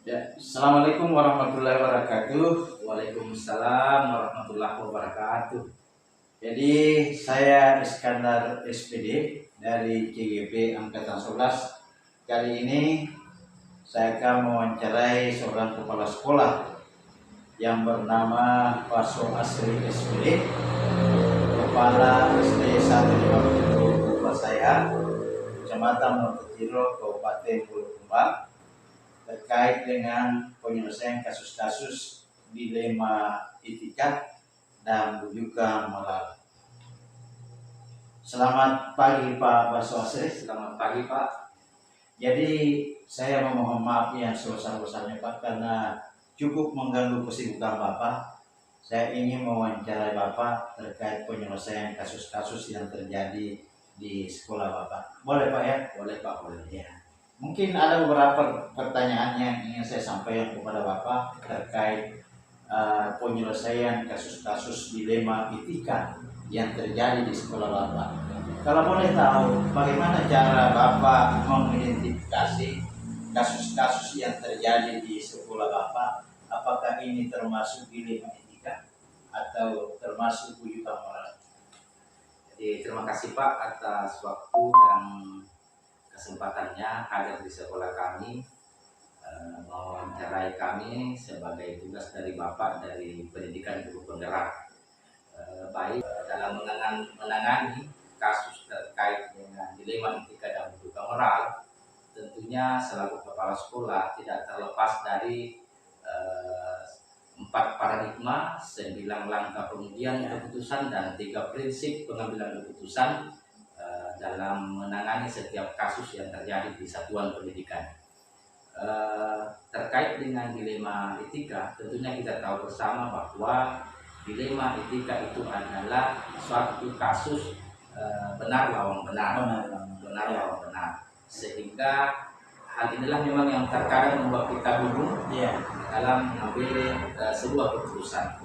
Ya, Assalamualaikum warahmatullahi wabarakatuh. Waalaikumsalam warahmatullahi wabarakatuh. Jadi saya Iskandar SPD dari CGP Angkatan 11. Kali ini saya akan mewawancarai seorang kepala sekolah yang bernama Paso Asri SPD, Kepala SD 150 saya, Kecamatan Montetiro, Kabupaten Bulukumba, terkait dengan penyelesaian kasus-kasus dilema etikat dan rujukan moral. Selamat pagi Pak Baswasri. Selamat pagi Pak. Jadi saya memohon maaf yang sebesar-besarnya Pak karena cukup mengganggu kesibukan Bapak. Saya ingin mewawancarai Bapak terkait penyelesaian kasus-kasus yang terjadi di sekolah Bapak. Boleh Pak ya? Boleh Pak, boleh. Ya. Mungkin ada beberapa pertanyaan yang ingin saya sampaikan kepada Bapak terkait penyelesaian kasus-kasus dilema etika yang terjadi di sekolah Bapak. Kalau boleh tahu, bagaimana cara Bapak mengidentifikasi kasus-kasus yang terjadi di sekolah Bapak? Apakah ini termasuk dilema etika atau termasuk rujukan moral? Jadi terima kasih Pak atas waktu dan kesempatannya hadir di sekolah kami, mewawancarai kami sebagai tugas dari Bapak dari Pendidikan Guru Penggerak. Baik dalam menangani kasus terkait dengan dilema etika dan rujukan moral, tentunya selaku kepala sekolah tidak terlepas dari 4 paradigma, 9 langkah pengujian keputusan, dan 3 prinsip pengambilan keputusan dalam menangani setiap kasus yang terjadi di satuan pendidikan. Terkait dengan dilema etika, tentunya kita tahu bersama bahwa dilema etika itu adalah suatu kasus benar lawan benar, sehingga hal inilah memang yang terkadang membuat kita bingung dalam mengambil sebuah keputusan.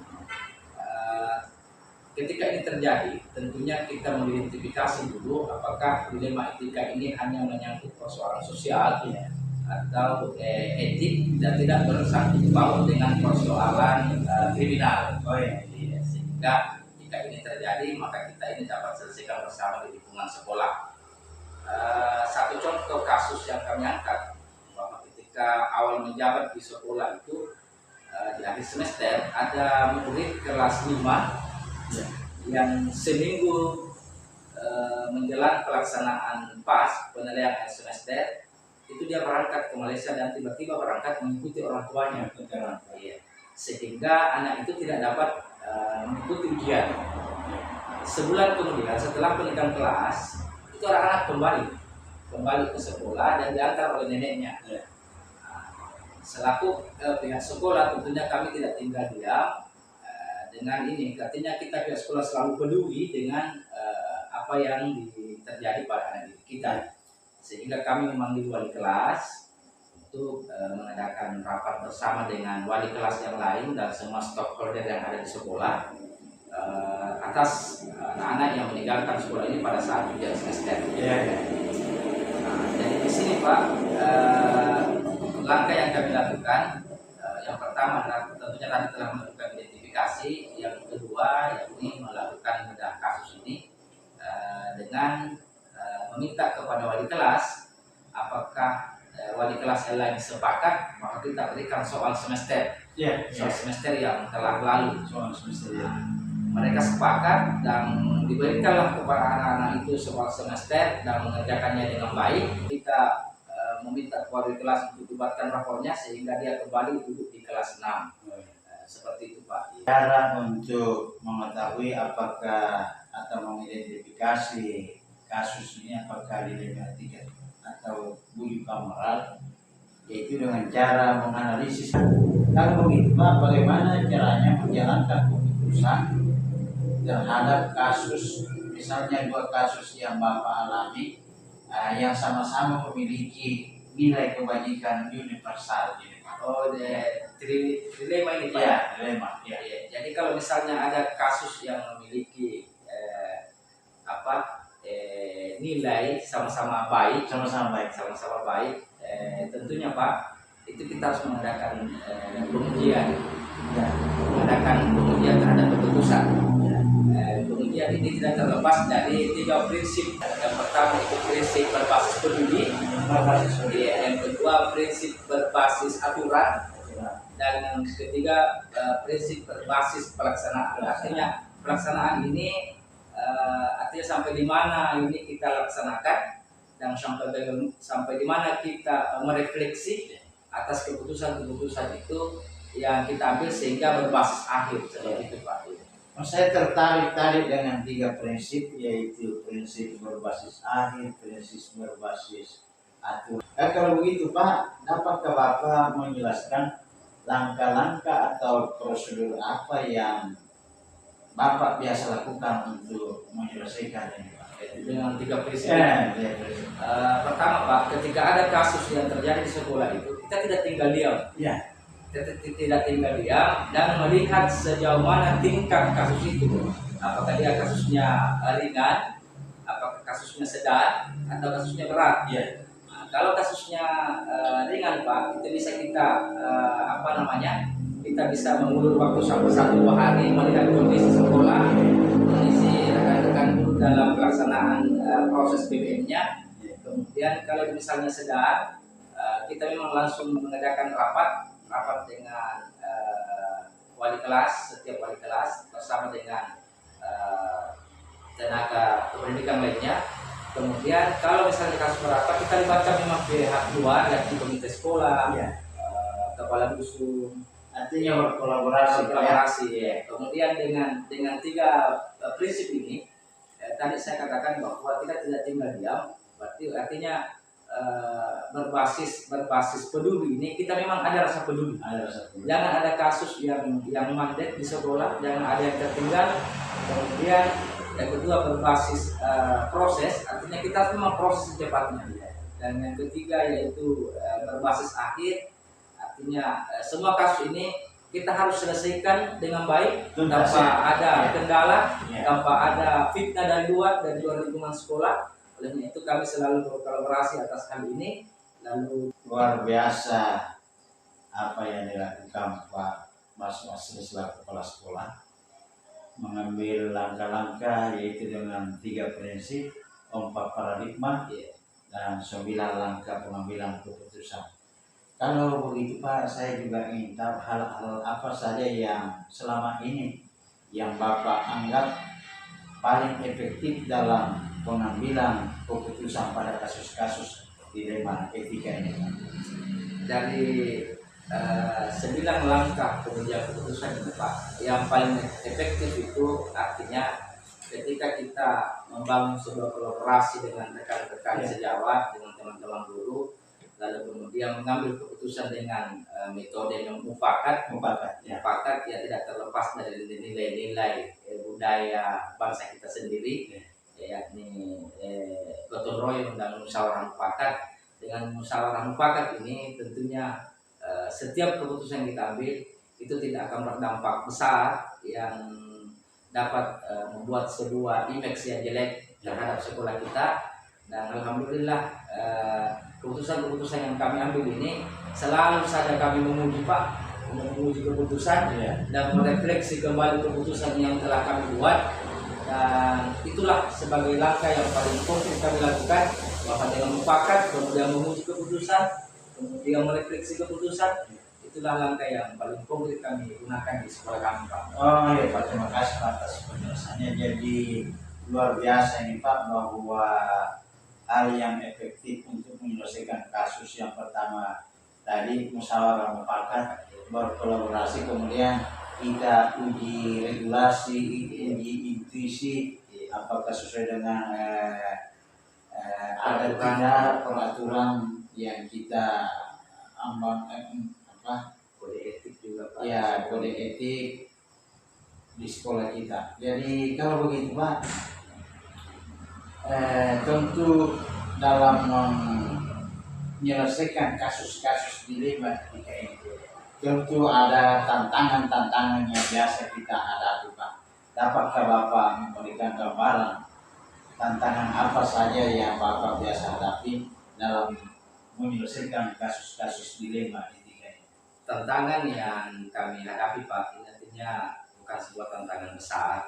Ketika ini terjadi, tentunya kita mengidentifikasi dulu apakah dilema etika ini hanya menyangkut persoalan sosial atau etik dan tidak bersangkut paut dengan persoalan kriminal. Sehingga jika ini terjadi, maka kita ini dapat selesaikan bersama di lingkungan sekolah. Satu contoh kasus yang kami angkat, bahwa ketika awal menjabat di sekolah itu di akhir semester ada murid kelas 5 yang seminggu menjelang pelaksanaan PAS penilaian akhir semester itu dia berangkat ke Malaysia dan tiba-tiba berangkat mengikuti orang tuanya. Sehingga anak itu tidak dapat mengikuti ujian. Sebulan kemudian setelah pendidikan kelas itu anak-anak kembali ke sekolah dan diantar oleh neneknya. Selaku pihak sekolah tentunya kami tidak tinggal diam dengan ini. Artinya kita pihak sekolah selalu peduli dengan apa yang terjadi pada anak didik kita, sehingga kami memanggil wali kelas untuk mengadakan rapat bersama dengan wali kelas yang lain dan semua stakeholder yang ada di sekolah atas anak-anak yang meninggalkan sekolah ini pada saat ujian semester. Jadi di sini Pak, langkah yang kami lakukan, yang pertama adalah tentunya kami telah melakukan identifikasi, yang kedua yakni melakukan bedah kasus ini dengan meminta kepada wali kelas apakah wali kelas yang lain sepakat maka kita berikan soal semester, soal semester yang telah lalu. Mereka sepakat dan diberikanlah kepada anak-anak itu soal semester dan mengerjakannya dengan baik. Kita meminta wali kelas untuk dibuatkan rapornya sehingga dia kembali duduk di kelas 6. Seperti itu Pak. Cara untuk mengetahui apakah atau mengidentifikasi kasus ini apakah dilema etika atau rujukan moral, yaitu dengan cara menganalisis. Kalau begitu Pak, bagaimana caranya menjalankan keputusan terhadap kasus, misalnya 2 kasus yang Bapak alami yang sama-sama memiliki nilai kebajikan universal ini. Dilema ini Pak. Dilema. Jadi kalau misalnya ada kasus yang memiliki nilai sama-sama baik, tentunya Pak, itu kita harus mengadakan pengujian, mengadakan pengujian terhadap keputusan. Pengujian ini tidak terlepas dari 3 prinsip. Yang pertama itu prinsip berbasis peduli, yang kedua prinsip berbasis aturan, dan yang ketiga prinsip berbasis pelaksanaan. Artinya pelaksanaan ini artinya sampai di mana ini kita laksanakan dan sampai di mana kita merefleksi atas keputusan-keputusan itu yang kita ambil sehingga berbasis akhir seperti itu Pak. Saya tertarik tadi dengan 3 prinsip, yaitu prinsip berbasis akhir, prinsip berbasis aturan. Kalau begitu Pak, dapatkah Bapak menjelaskan langkah-langkah atau prosedur apa yang Bapak biasa lakukan untuk menyelesaikan ini Pak? Dengan 3 prinsip. Prinsip. Pertama Pak, ketika ada kasus yang terjadi di sekolah itu, kita tidak tinggal diam. Ya. Kita tidak tinggal diam dan melihat sejauh mana tingkat kasus itu. Apakah dia kasusnya ringan, apakah kasusnya sedang, atau kasusnya berat. Ya. Nah, kalau kasusnya ringan Pak, itu bisa kita kita bisa mengulur waktu sampai 1-2 hari melihat kondisi sekolah, kondisi rekan-rekan guru dalam pelaksanaan proses BBM-nya. Kemudian kalau misalnya sedang, kita memang langsung mengadakan rapat dengan wali kelas, setiap wali kelas bersama dengan tenaga pendidikan lainnya. Kemudian kalau misalnya kasus berapa, kita libatkan memang pihak luar dari komite sekolah, kepala dusun. Artinya berkolaborasi. Ya. Kemudian dengan 3 prinsip ini, tadi saya katakan bahwa kita tidak tinggal diam. Berarti artinya berbasis peduli ini kita memang ada rasa peduli. Jangan ada kasus yang mandek di sekolah, jangan ada yang tertinggal. Kemudian yang kedua berbasis proses, artinya kita memang proses secepatnya. Dan yang ketiga yaitu berbasis akhir, artinya semua kasus ini kita harus selesaikan dengan baik tanpa ada kendala, tanpa ada fitnah dari luar lingkungan sekolah. Oleh itu kami selalu berkolaborasi atas hal ini. Lalu luar biasa apa yang dilakukan Pak Mas selaku kepala sekolah, mengambil langkah-langkah yaitu dengan 3 prinsip, 4 paradigma, dan 9 langkah pengambilan keputusan. Kalau begitu Pak, saya juga ingin tahu hal-hal apa saja yang selama ini yang Bapak anggap paling efektif dalam pengambilan keputusan pada kasus-kasus dilema etika ini. Dari 9 langkah pengambilan keputusan itu Pak, yang paling efektif itu artinya ketika kita membangun sebuah kolaborasi dengan rekan-rekan sejawat, dengan teman-teman guru, lalu kemudian mengambil keputusan dengan metode yang mufakat ya, tidak terlepas dari nilai-nilai budaya bangsa kita sendiri, yakni gotong royong dan musyawarah mufakat. Dengan musyawarah mufakat ini tentunya setiap keputusan yang kita ambil itu tidak akan berdampak besar yang dapat membuat sebuah image yang jelek terhadap sekolah kita. Dan alhamdulillah keputusan-keputusan yang kami ambil ini selalu saja kami memuji Pak, memuji keputusan dan merefleksi kembali keputusan yang telah kami buat. Dan itulah sebagai langkah yang paling konkret kami lakukan, bahwa dengan mufakat, kemudian memuji keputusan, kemudian merefleksi keputusan, itulah langkah yang paling konkret kami gunakan di sekolah kami Pak. Oh iya Pak, terima kasih atas penjelasannya. Jadi luar biasa ini Pak, bahwa hal yang efektif untuk menyelesaikan kasus yang pertama tadi musyawarah mufakat, berkolaborasi, kemudian kita uji regulasi, uji intuisi apakah sesuai dengan ada tidak peraturan yang kita kode etik juga Pak. Ya, kode etik di sekolah kita. Jadi kalau begitu Pak, tentu dalam menyelesaikan kasus-kasus dilema etika ini tentu ada tantangan-tantangan yang biasa kita hadapi Pak. Dapatkah Bapak memberikan gambaran tantangan apa saja yang Bapak biasa hadapi dalam menyelesaikan kasus-kasus dilema etika? tantangan yang kami hadapi Pak, ini artinya bukan sebuah tantangan besar.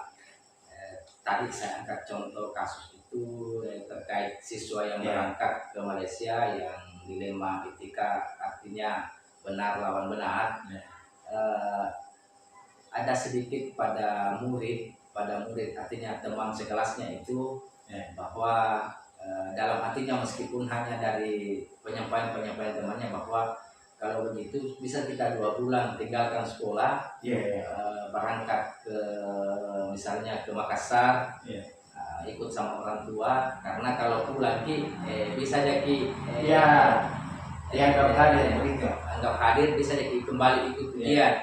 Tadi saya angkat contoh kasus itu terkait siswa yang berangkat ke Malaysia yang dilema etika, artinya benar lawan benar. Ada sedikit pada murid artinya teman sekelasnya itu bahwa dalam hatinya meskipun hanya dari penyampaian temannya bahwa kalau begitu bisa kita 2 bulan tinggalkan sekolah, berangkat ke misalnya ke Makassar, ikut sama orang tua, karena kalau pulang bisa jadi anggap hadir bisa jadi kembali ikut ujian.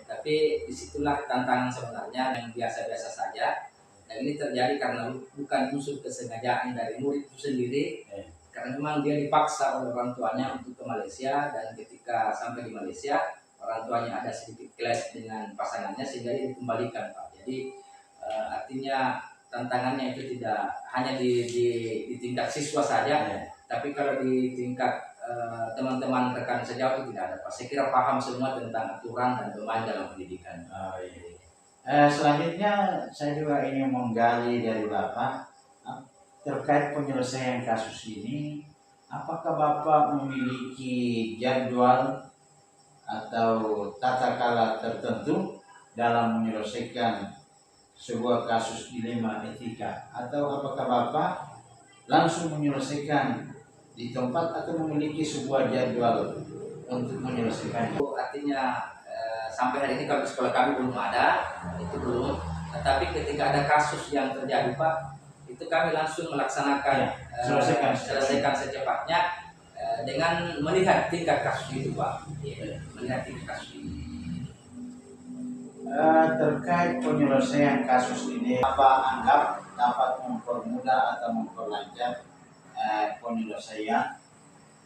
Tapi disitulah tantangan sebenarnya yang biasa-biasa saja. Dan ini terjadi karena bukan unsur kesengajaan dari murid itu sendiri, karena memang dia dipaksa oleh orang tuanya untuk ke Malaysia, dan ketika sampai di Malaysia orang tuanya ada sedikit clash dengan pasangannya sehingga dia dikembalikan Pak. Jadi artinya tantangannya itu tidak hanya di tingkat siswa saja, tapi kalau di tingkat teman-teman rekan sejauh itu tidak ada Pak. Saya kira paham semua tentang aturan dan domain dalam pendidikan. Selanjutnya saya juga ingin menggali dari Bapak terkait penyelesaian kasus ini. Apakah Bapak memiliki jadwal atau tata cara tertentu dalam menyelesaikan sebuah kasus dilema etika, atau apakah Bapak langsung menyelesaikan di tempat atau memiliki sebuah jadwal untuk menyelesaikannya? Artinya sampai hari ini kalau di sekolah kami belum ada, itu belum. Tetapi ketika ada kasus yang terjadi Pak, itu kami langsung melaksanakan selesaikan secepatnya dengan melihat tingkat kasus itu Pak. Melihat tingkat kasus ini. Terkait penyelesaian kasus ini, apa anggap dapat mempermudah atau memperlancar penyelesaian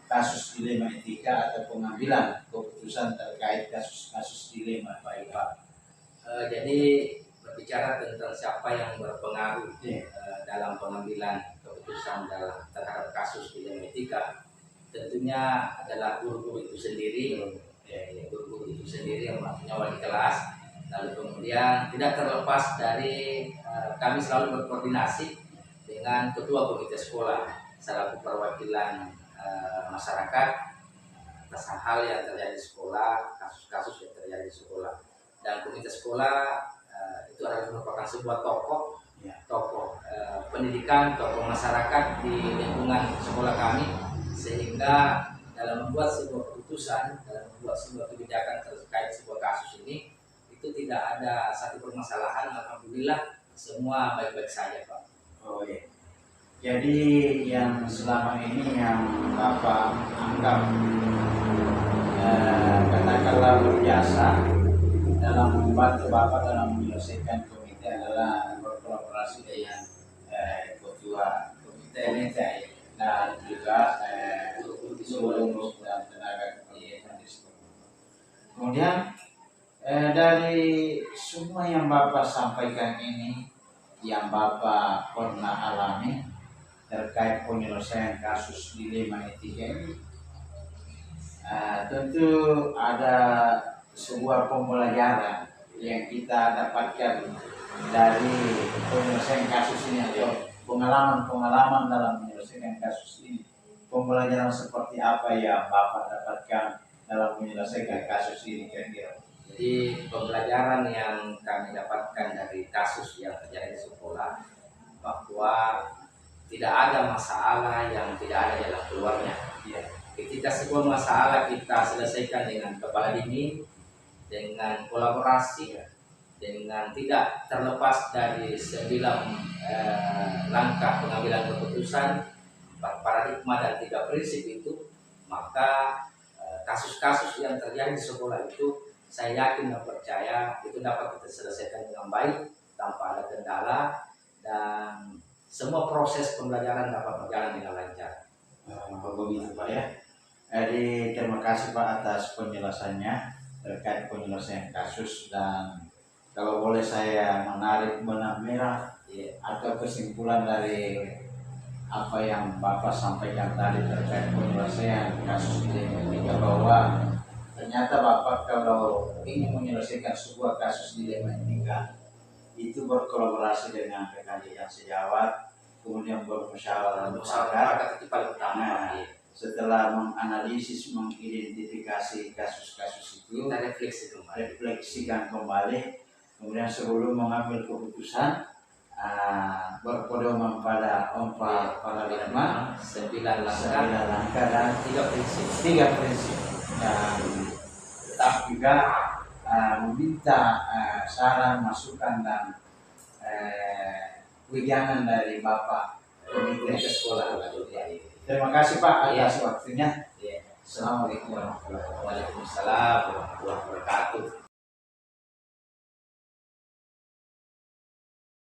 kasus dilema etika atau pengambilan keputusan terkait kasus-kasus dilema Pak? Jadi berbicara tentang siapa yang berpengaruh dalam pengambilan keputusan terhadap kasus dilema etika, tentunya adalah guru-guru itu sendiri, yang maksudnya wali kelas. Lalu kemudian tidak terlepas dari kami selalu berkoordinasi dengan ketua komite sekolah selaku perwakilan masyarakat atas hal yang terjadi di sekolah, kasus-kasus yang terjadi di sekolah. Dan komite sekolah itu adalah merupakan sebuah tokoh pendidikan, tokoh masyarakat di lingkungan sekolah kami, sehingga dalam membuat sebuah keputusan, dalam membuat sebuah kebijakan terkait sebuah kasus ini, itu tidak ada satu permasalahan. Alhamdulillah semua baik-baik saja Pak. Jadi yang selama ini yang Bapak anggap katakanlah berjasa dalam membantu Bapak dalam menyelesaikan komite adalah berkolaborasi dengan ketua komite dan juga seluruh dan tenaga kependidikan di sekolah. Kemudian dari semua yang Bapak sampaikan ini, yang Bapak pernah alami terkait penyelesaian kasus dilema etika ini, tentu ada sebuah pembelajaran yang kita dapatkan dari penyelesaian kasus ini, atau pengalaman dalam menyelesaikan kasus ini. Pembelajaran seperti apa yang Bapak dapatkan dalam menyelesaikan kasus ini kira-kira? Jadi pembelajaran yang kami dapatkan dari kasus yang terjadi di sekolah, bahwa tidak ada masalah yang tidak ada jalan keluarnya. Ketika sebuah masalah kita selesaikan dengan kepala dingin, dengan kolaborasi, dengan tidak terlepas dari 9 langkah pengambilan keputusan, 4 paradigma dan 3 prinsip itu, maka kasus-kasus yang terjadi di sekolah itu saya yakin dan percaya itu dapat kita selesaikan dengan baik tanpa ada kendala, dan semua proses pembelajaran dapat berjalan dengan lancar. Begitu Pak ya. Jadi terima kasih Pak atas penjelasannya terkait penyelesaian kasus, dan kalau boleh saya menarik benang merah atau kesimpulan dari apa yang Bapak sampaikan tadi terkait penyelesaian kasus ini, bahwa ternyata Bapak kalau ingin menyelesaikan sebuah kasus dilema etika itu berkolaborasi dengan PKJ yang sejawat, kemudian bermusyawarah mufakat. itu paling utama. Nah, setelah menganalisis, mengidentifikasi kasus-kasus itu, Kita refleksikan kembali, kemudian sebelum mengambil keputusan berpedoman pada 4 paradigma, 9 langkah dan 3 prinsip. 3 prinsip, dan tetap juga meminta saran, masukan dan wejangan dari Bapak Komite Sekolah. Terima kasih Pak atas waktunya. Ya. Assalamualaikum warahmatullahi wabarakatuh. Waalaikumsalam warahmatullahi wabarakatuh.